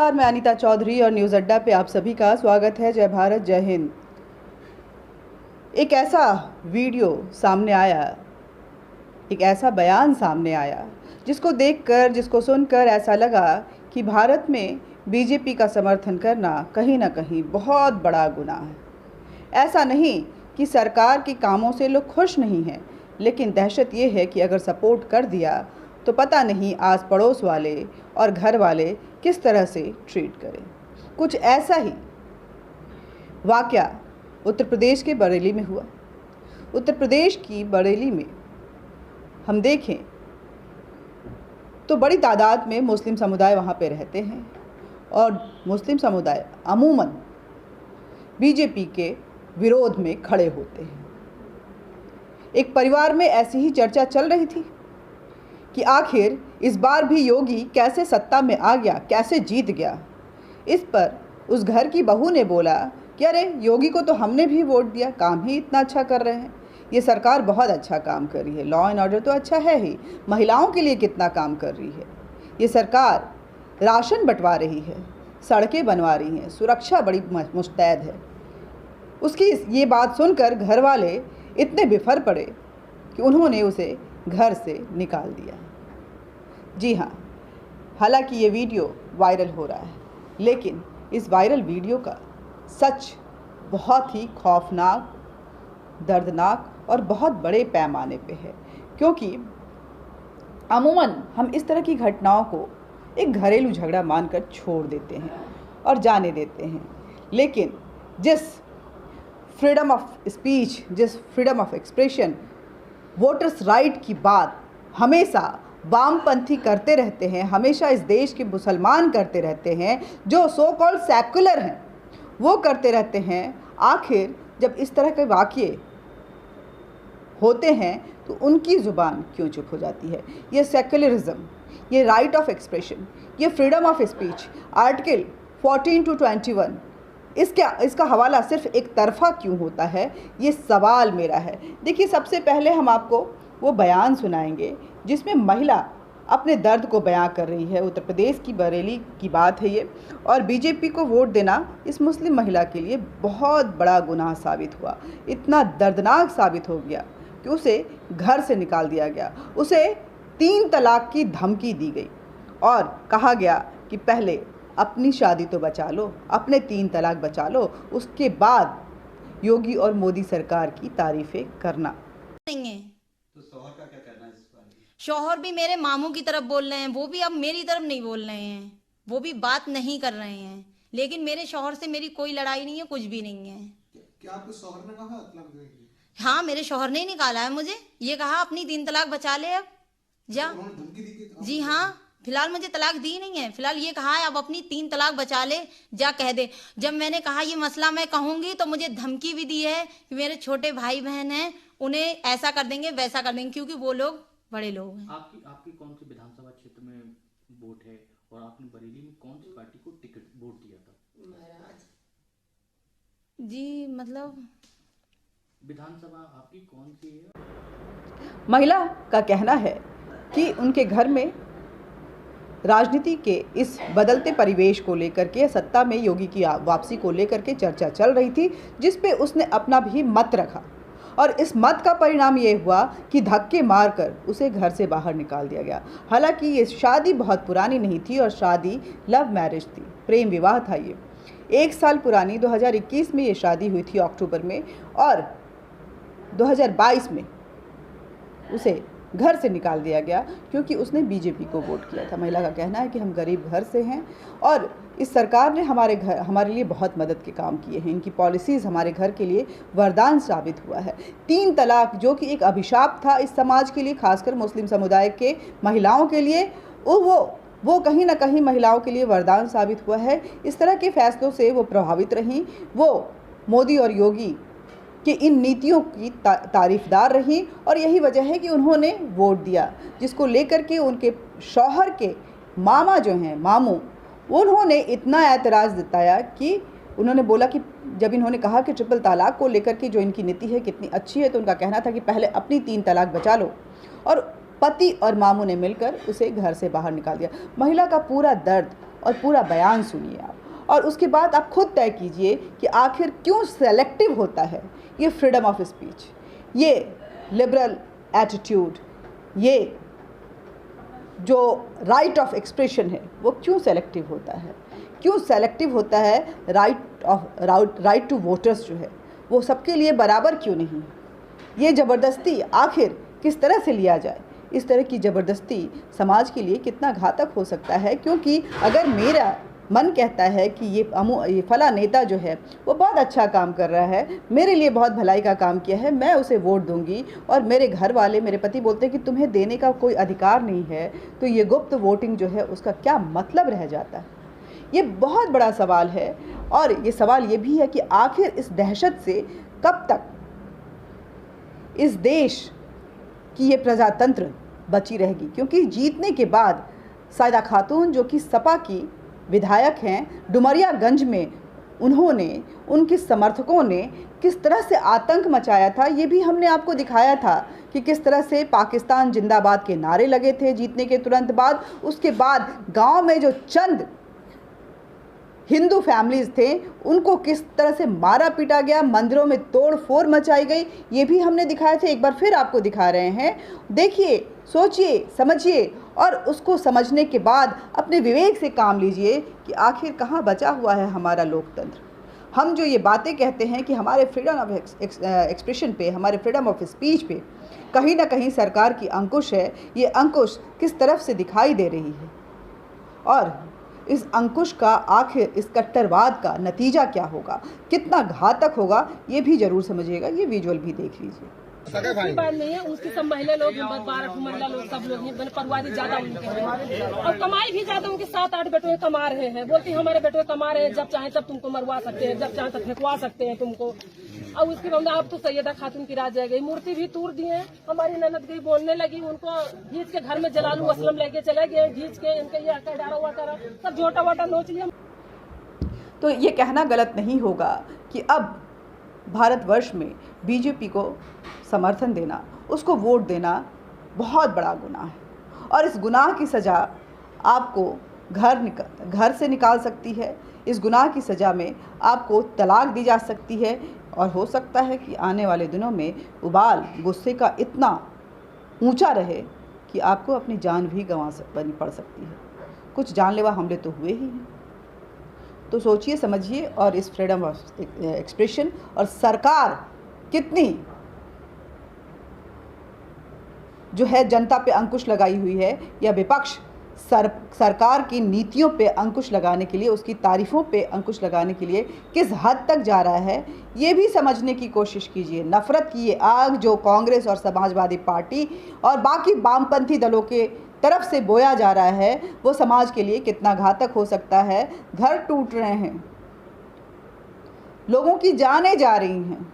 नमस्कार, मैं अनीता चौधरी और न्यूज़ अड्डा पे आप सभी का स्वागत है। जय भारत, जय हिंद। एक ऐसा वीडियो सामने आया, एक ऐसा बयान सामने आया जिसको देखकर, जिसको सुनकर ऐसा लगा कि भारत में बीजेपी का समर्थन करना कहीं ना कहीं बहुत बड़ा गुनाह है। ऐसा नहीं कि सरकार के कामों से लोग खुश नहीं हैं, लेकिन दहशत ये है कि अगर सपोर्ट कर दिया तो पता नहीं आस पड़ोस वाले और घर वाले किस तरह से ट्रीट करें। कुछ ऐसा ही वाक़या उत्तर प्रदेश के बरेली में हुआ। उत्तर प्रदेश की बरेली में हम देखें तो बड़ी तादाद में मुस्लिम समुदाय वहाँ पे रहते हैं और मुस्लिम समुदाय अमूमन बीजेपी के विरोध में खड़े होते हैं। एक परिवार में ऐसी ही चर्चा चल रही थी कि आखिर इस बार भी योगी कैसे सत्ता में आ गया, कैसे जीत गया। इस पर उस घर की बहू ने बोला कि अरे योगी को तो हमने भी वोट दिया, काम ही इतना अच्छा कर रहे हैं, ये सरकार बहुत अच्छा काम कर रही है, लॉ एंड ऑर्डर तो अच्छा है ही, महिलाओं के लिए कितना काम कर रही है, ये सरकार राशन बंटवा रही है, सड़कें बनवा रही हैं, सुरक्षा बड़ी मुस्तैद है। उसकी ये बात सुनकर घर वाले इतने बिफर पड़े कि उन्होंने उसे घर से निकाल दिया। जी हाँ, हालांकि ये वीडियो वायरल हो रहा है, लेकिन इस वायरल वीडियो का सच बहुत ही खौफनाक, दर्दनाक और बहुत बड़े पैमाने पे है, क्योंकि अमूमन हम इस तरह की घटनाओं को एक घरेलू झगड़ा मानकर छोड़ देते हैं और जाने देते हैं। लेकिन जिस फ्रीडम ऑफ स्पीच, जिस freedom of expression, voters right की बात हमेशा वामपंथी करते रहते हैं, हमेशा इस देश के मुसलमान करते रहते हैं, जो सो कॉल्ड सेकुलर हैं, वो करते रहते हैं। आखिर जब इस तरह के वाक़ये होते हैं तो उनकी ज़ुबान क्यों चुप हो जाती है? ये सेकुलरिज्म, ये राइट ऑफ एक्सप्रेशन, ये freedom of speech, article 14 to 21, इसका हवाला सिर्फ एक तरफा क्यों होता है, ये सवाल मेरा है। देखिए, सबसे पहले हम आपको वो बयान सुनाएंगे जिसमें महिला अपने दर्द को बयां कर रही है। उत्तर प्रदेश की बरेली की बात है ये, और बीजेपी को वोट देना इस मुस्लिम महिला के लिए बहुत बड़ा गुनाह साबित हुआ। इतना दर्दनाक साबित हो गया कि उसे घर से निकाल दिया गया, उसे 3 तलाक की धमकी दी गई और कहा गया कि पहले अपनी शादी तो बचा लो, अपने 3 तलाक बचा लो, उसके बाद योगी और मोदी सरकार की तारीफें करना। नहीं है तो शौहर का क्या कहना है इस बारे में? शौहर भी मेरे मामू की तरफ बोल रहे हैं, वो भी अब मेरी तरफ नहीं बोल रहे हैं, वो भी बात नहीं कर रहे हैं। लेकिन मेरे शौहर से मेरी कोई लड़ाई नहीं है, कुछ भी नहीं है। क्या आपके शौहर ने कहा तलाक देने के लिए? हाँ, मेरे शौहर ने ही निकाला है मुझे, ये कहा अपनी 3 तलाक बचा ले अब जा। उन्होंने धमकी दी कि जी हाँ, फिलहाल मुझे तलाक दी नहीं है, फिलहाल ये कहा है अब अपनी 3 तलाक बचा ले जा, कह दे। जब मैंने कहा ये मसला मैं कहूंगी तो मुझे धमकी भी दी है कि मेरे छोटे भाई बहन हैं, उन्हें ऐसा कर देंगे, वैसा कर देंगे, क्योंकि वो लोग बड़े लोग हैं। आपकी कौन सी विधानसभा क्षेत्र में वोट है और आपने बरेली में कौन सी पार्टी को टिकट वोट दिया था? जी मतलब विधानसभा आपकी कौन सी है? महिला का कहना है कि उनके घर में राजनीति के इस बदलते परिवेश को लेकर के, सत्ता में योगी की वापसी को लेकर के चर्चा चल रही थी, जिस पे उसने अपना भी मत रखा और इस मत का परिणाम ये हुआ कि धक्के मारकर उसे घर से बाहर निकाल दिया गया। हालांकि ये शादी बहुत पुरानी नहीं थी और शादी लव मैरिज थी, प्रेम विवाह था। ये 1 साल पुरानी 2021 में ये शादी हुई थी अक्टूबर में, और 2022 में उसे घर से निकाल दिया गया क्योंकि उसने बीजेपी को वोट किया था। महिला का कहना है कि हम गरीब घर से हैं और इस सरकार ने हमारे लिए बहुत मदद के काम किए हैं, इनकी पॉलिसीज़ हमारे घर के लिए वरदान साबित हुआ है। 3 तलाक जो कि एक अभिशाप था इस समाज के लिए, खासकर मुस्लिम समुदाय के महिलाओं के लिए, वो कहीं ना कहीं महिलाओं के लिए वरदान साबित हुआ है। इस तरह के फैसलों से वो प्रभावित रहीं, वो मोदी और योगी कि इन नीतियों की तारीफदार रही, और यही वजह है कि उन्होंने वोट दिया, जिसको लेकर के उनके शौहर के मामा जो हैं, मामू, उन्होंने इतना ऐतराज़ जताया कि उन्होंने बोला कि जब इन्होंने कहा कि ट्रिपल तलाक को लेकर के जो इनकी नीति है कितनी अच्छी है, तो उनका कहना था कि पहले अपनी 3 तलाक बचा लो, और पति और मामू ने मिलकर उसे घर से बाहर निकाल दिया। महिला का पूरा दर्द और पूरा बयान सुनिए आप, और उसके बाद आप खुद तय कीजिए कि आखिर क्यों सेलेक्टिव होता है ये फ्रीडम ऑफ स्पीच, ये लिबरल एटीट्यूड, ये जो राइट ऑफ एक्सप्रेशन है वो क्यों सेलेक्टिव होता है, क्यों सेलेक्टिव होता है राइट टू वोटर्स जो है वो सबके लिए बराबर क्यों नहीं है। ये ज़बरदस्ती आखिर किस तरह से लिया जाए, इस तरह की ज़बरदस्ती समाज के लिए कितना घातक हो सकता है। क्योंकि अगर मेरा मन कहता है कि ये फला नेता जो है वो बहुत अच्छा काम कर रहा है, मेरे लिए बहुत भलाई का काम किया है, मैं उसे वोट दूंगी, और मेरे घर वाले, मेरे पति बोलते हैं कि तुम्हें देने का कोई अधिकार नहीं है, तो ये गुप्त वोटिंग जो है उसका क्या मतलब रह जाता है। ये बहुत बड़ा सवाल है, और ये सवाल ये भी है कि आखिर इस दहशत से कब तक इस देश की ये प्रजातंत्र बची रहेगी। क्योंकि जीतने के बाद सायदा खातून जो कि सपा की विधायक हैं, डुमरियागंज में उन्होंने, उनके समर्थकों ने किस तरह से आतंक मचाया था, ये भी हमने आपको दिखाया था कि किस तरह से पाकिस्तान जिंदाबाद के नारे लगे थे जीतने के तुरंत बाद। उसके बाद गांव में जो चंद हिंदू फैमिलीज़ थे उनको किस तरह से मारा पीटा गया, मंदिरों में तोड़ फोड़ मचाई गई, ये भी हमने दिखाए थे। एक बार फिर आपको दिखा रहे हैं, देखिए, सोचिए, समझिए, और उसको समझने के बाद अपने विवेक से काम लीजिए कि आखिर कहाँ बचा हुआ है हमारा लोकतंत्र। हम जो ये बातें कहते हैं कि हमारे फ्रीडम ऑफ एक्सप्रेशन पे, हमारे फ्रीडम ऑफ स्पीच पे कहीं ना कहीं सरकार की अंकुश है, ये अंकुश किस तरफ से दिखाई दे रही है, और इस अंकुश का आखिर इस कट्टरवाद का नतीजा क्या होगा, कितना घातक होगा, ये भी ज़रूर समझिएगा। ये विजुअल भी देख लीजिए। उसकी बात नहीं है, उसकी सब महिला लोग, 12 महिला लोग, सब लोग हैं, परिवार ज्यादा उनके हैं, और कमाई भी ज्यादा, उनके 7-8 बेटों कमा रहे हैं। बोलती हमारे बेटों कमा रहे हैं, जब चाहे तब तुमको मरवा सकते हैं, जब चाहे तब फेंकवा सकते हैं तुमको। और उसके बाद अब तो सैयदा खातून की राज गई, मूर्ति भी तूर दी है। हमारी ननद गई बोलने लगी, उनको घींच के घर में जलालू असलम लेके चले गए, घींच के इनके ये डारा हुआ करा, सब झोटा वोटा नोच लिया। तो ये कहना गलत नहीं होगा कि अब भारतवर्ष में बीजेपी को समर्थन देना, उसको वोट देना बहुत बड़ा गुनाह है, और इस गुनाह की सज़ा आपको घर से निकाल सकती है। इस गुनाह की सज़ा में आपको तलाक दी जा सकती है, और हो सकता है कि आने वाले दिनों में उबाल गुस्से का इतना ऊंचा रहे कि आपको अपनी जान भी गंवानी पड़ सकती है। कुछ जानलेवा हमले तो हुए ही हैं। तो सोचिए, समझिए, और इस फ्रीडम ऑफ एक्सप्रेशन और सरकार कितनी जो है जनता पे अंकुश लगाई हुई है, या विपक्ष सरकार की नीतियों पे अंकुश लगाने के लिए, उसकी तारीफ़ों पे अंकुश लगाने के लिए किस हद तक जा रहा है, ये भी समझने की कोशिश कीजिए। नफ़रत की ये आग जो कांग्रेस और समाजवादी पार्टी और बाकी वामपंथी दलों के तरफ से बोया जा रहा है, वो समाज के लिए कितना घातक हो सकता है। घर टूट रहे हैं, लोगों की जानें जा रही हैं,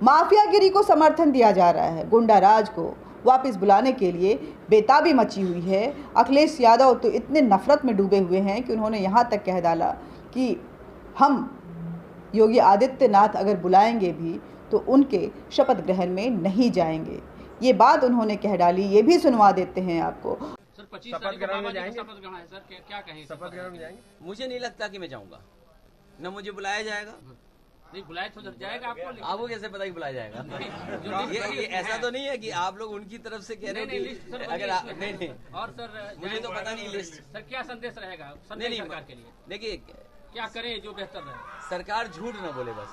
माफियागिरी को समर्थन दिया जा रहा है, गुंडा राज को वापस बुलाने के लिए बेताबी मची हुई है। अखिलेश यादव तो इतने नफरत में डूबे हुए हैं कि उन्होंने यहाँ तक कह डाला कि हम योगी आदित्यनाथ अगर बुलाएंगे भी तो उनके शपथ ग्रहण में नहीं जाएंगे। ये बात उन्होंने कह डाली, ये भी सुनवा देते हैं आपको। सर 25 तारीख को बाबा जी का शपथ ग्रहण है, सर क्या कहें? शपथ ग्रहण में जाएंगे? मुझे नहीं लगता कि मैं जाऊंगा, न मुझे बुलाया जाएगा। नहीं बुलाया तो जाएगा आपको कैसे पता कि बुलाया जाएगा? ये ऐसा तो नहीं है कि आप लोग उनकी तरफ से कह रहे हो कि अगर नहीं। और सर मुझे तो पता नहीं लिस्ट। सर क्या संदेश रहेगा सरकार के लिए? देखिए, क्या करें जो बेहतर रहे? सरकार झूठ न बोले बस।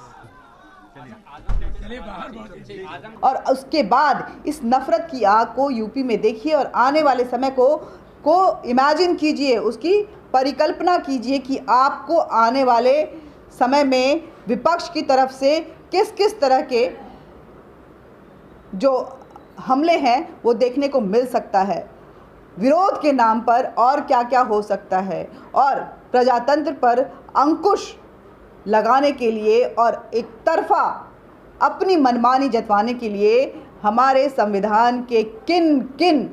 और उसके बाद इस नफरत की आग को यूपी में देखिए, और आने वाले समय को इमेजिन कीजिए, उसकी परिकल्पना कीजिए कि आपको आने वाले समय में विपक्ष की तरफ से किस किस तरह के जो हमले हैं वो देखने को मिल सकता है। विरोध के नाम पर और क्या क्या हो सकता है, और प्रजातंत्र पर अंकुश लगाने के लिए और एक तरफा अपनी मनमानी जतवाने के लिए हमारे संविधान के किन किन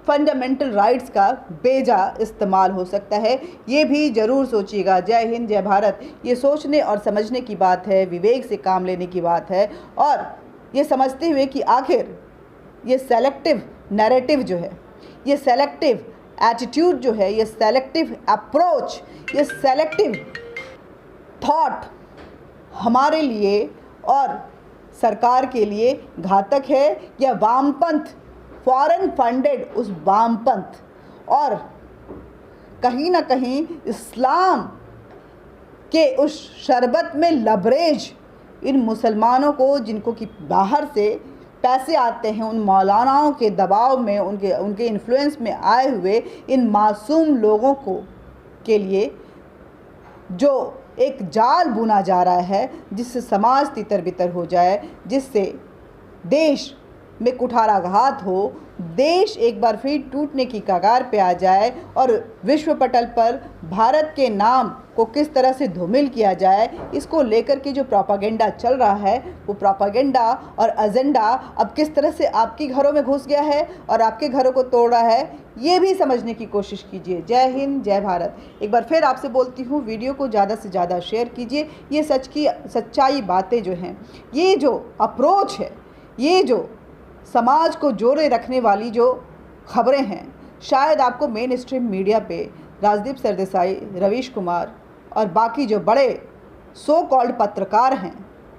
फंडामेंटल राइट्स का बेजा इस्तेमाल हो सकता है, ये भी ज़रूर सोचिएगा। जय हिंद, जय भारत। ये सोचने और समझने की बात है, विवेक से काम लेने की बात है, और ये समझते हुए कि आखिर ये सेलेक्टिव नैरेटिव जो है, ये सेलेक्टिव एटीट्यूड जो है, ये सेलेक्टिव अप्रोच, ये सेलेक्टिव थॉट हमारे लिए और सरकार के लिए घातक है। या वामपंथ, फॉरेन फंडेड उस वामपंथ और कहीं ना कहीं इस्लाम के उस शरबत में लबरेज इन मुसलमानों को, जिनको कि बाहर से पैसे आते हैं, उन मौलानाओं के दबाव में, उनके इन्फ्लुएंस में आए हुए इन मासूम लोगों को के लिए जो एक जाल बुना जा रहा है, जिससे समाज तितर बितर हो जाए, जिससे देश में कुठाराघात हो, देश एक बार फिर टूटने की कगार पे आ जाए और विश्व पटल पर भारत के नाम को किस तरह से धूमिल किया जाए, इसको लेकर के जो प्रोपागेंडा चल रहा है, वो प्रोपागेंडा और एजेंडा अब किस तरह से आपके घरों में घुस गया है और आपके घरों को तोड़ रहा है, ये भी समझने की कोशिश कीजिए। जय हिंद, जय भारत। एक बार फिर आपसे बोलती हूँ, वीडियो को ज़्यादा से ज़्यादा शेयर कीजिए। ये सच्चाई बातें जो हैं, ये जो अप्रोच है, ये जो समाज को जोड़े रखने वाली जो खबरें हैं, शायद आपको मेन स्ट्रीम मीडिया पे राजदीप सरदेसाई, रवीश कुमार और बाकी जो बड़े सो कॉल्ड पत्रकार हैं,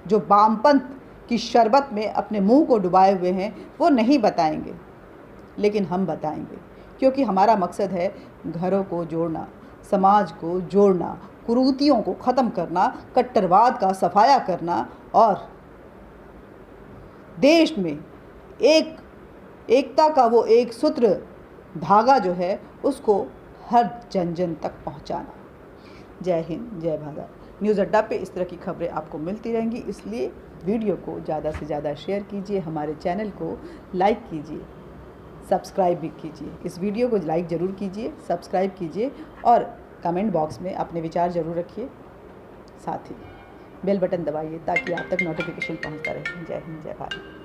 जो वामपंथ की शरबत में अपने मुंह को डुबाए हुए हैं, वो नहीं बताएंगे, लेकिन हम बताएंगे, क्योंकि हमारा मकसद है घरों को जोड़ना, समाज को जोड़ना, कुरीतियों को ख़त्म करना, कट्टरवाद का करना और देश में एकता का वो एक सूत्र धागा जो है, उसको हर जन जन तक पहुंचाना। जय हिंद, जय भारत। न्यूज़ अड्डा पे इस तरह की खबरें आपको मिलती रहेंगी, इसलिए वीडियो को ज़्यादा से ज़्यादा शेयर कीजिए, हमारे चैनल को लाइक कीजिए, सब्सक्राइब भी कीजिए। इस वीडियो को लाइक ज़रूर कीजिए, सब्सक्राइब कीजिए और कमेंट बॉक्स में अपने विचार ज़रूर रखिए। साथ ही बेल बटन दबाइए ताकि आप तक नोटिफिकेशन पहुंचता रहे। जय हिंद, जय भारत।